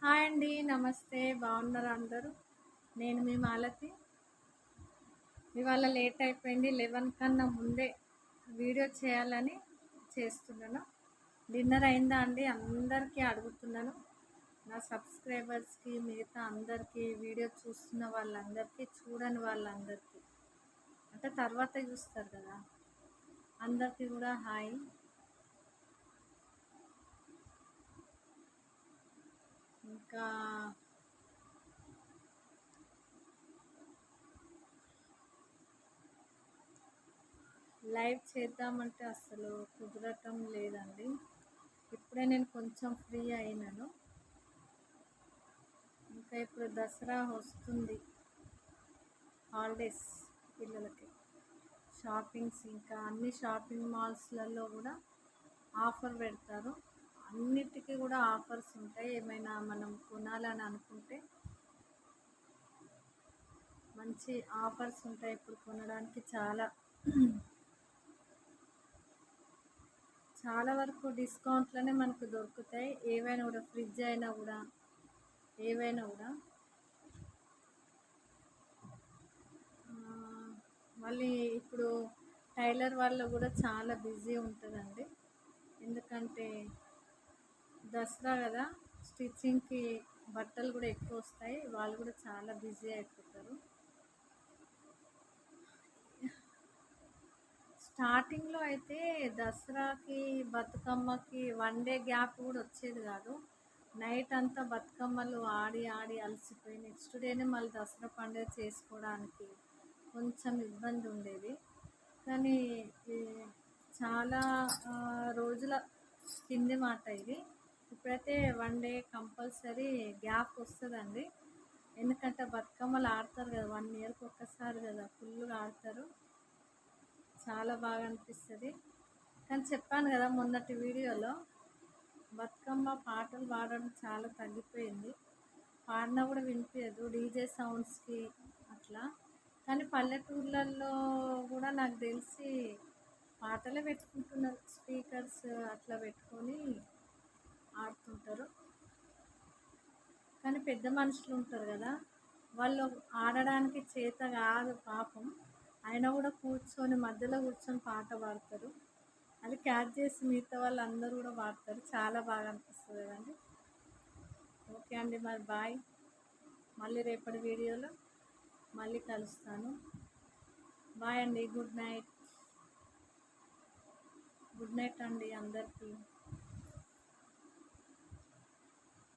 Hi అండి. నమస్తే. బాగున్నారా అందరూ? నేను మీ మాలతి. ఇవాళ లేట్ అయిపోయింది. 11 కన్నా ముందే వీడియో చేయాలని చేస్తున్నాను. డిన్నర్ అయిందా అండి? అందరికీ అడుగుతున్నాను. నా సబ్స్క్రైబర్స్కి, మిగతా అందరికీ, వీడియో చూస్తున్న వాళ్ళందరికీ, చూడని వాళ్ళందరికీ, అంటే తర్వాత చూస్తారు కదా, అందరికీ కూడా హాయ్. ఇంకా లైవ్ చేద్దామంటే అసలు కుదరటం లేదండి. ఇప్పుడే నేను కొంచెం ఫ్రీ అయినాను. ఇంకా ఇప్పుడు దసరా వస్తుంది, హాలిడేస్ పిల్లలకి, షాపింగ్స్, ఇంకా అన్ని షాపింగ్ మాల్స్లలో కూడా ఆఫర్ పెడతారు. అన్నిటికీ కూడా ఆఫర్స్ ఉంటాయి. ఏమైనా మనం కొనాలని అనుకుంటే మంచి ఆఫర్స్ ఉంటాయి. ఇప్పుడు కొనడానికి చాలా చాలా వరకు డిస్కౌంట్లోనే మనకు దొరుకుతాయి. ఏవైనా కూడా, ఫ్రిడ్జ్ అయినా కూడా, ఏవైనా కూడా. ఆ, మళ్ళీ ఇప్పుడు టైలర్ వాళ్ళు కూడా చాలా బిజీ ఉంటుందండి. ఎందుకంటే దసరా కదా, స్టిచ్చింగ్కి బట్టలు కూడా ఎక్కువ వస్తాయి. వాళ్ళు కూడా చాలా బిజీ అయిపోతారు. స్టార్టింగ్లో అయితే దసరాకి, బతుకమ్మకి 1 డే గ్యాప్ కూడా వచ్చేది కాదు. నైట్ అంతా బతుకమ్మలు ఆడి ఆడి అలసిపోయి నెక్స్ట్ డేనే మళ్ళీ దసరా పండుగ చేసుకోవడానికి కొంచెం ఇబ్బంది ఉండేది. కానీ ఈ చాలా రోజుల కింది మాట ఇది. ఇప్పుడైతే 1 డే కంపల్సరీ గ్యాప్ వస్తుందండి. ఎందుకంటే బతుకమ్మలు ఆడతారు కదా, 1 ఇయర్కి ఒక్కసారి కదా, ఫుల్గా ఆడతారు. చాలా బాగా అనిపిస్తుంది. కానీ చెప్పాను కదా మొన్నటి వీడియోలో, బతుకమ్మ పాటలు పాడడం చాలా తగ్గిపోయింది. పాడినా కూడా వినిపించదు, డీజే సౌండ్స్కి అట్లా. కానీ పల్లెటూర్లలో కూడా నాకు తెలిసి పాటలే పెట్టుకుంటున్నారు, స్పీకర్స్ అట్లా పెట్టుకొని ఆడుతుంటారు. కానీ పెద్ద మనుషులు ఉంటారు కదా, వాళ్ళు ఆడడానికి చేత కాదు పాపం, అయినా కూడా కూర్చొని మధ్యలో కూర్చొని పాట పాడతారు. అది క్యాచ్ చేసి మిగతా వాళ్ళు అందరూ కూడా పాడతారు. చాలా బాగా అనిపిస్తుంది కదండి. ఓకే అండి, మరి బాయ్. మళ్ళీ రేపటి వీడియోలో మళ్ళీ కలుస్తాను. బాయ్ అండి. Good night. గుడ్ నైట్ అండి అందరికీ.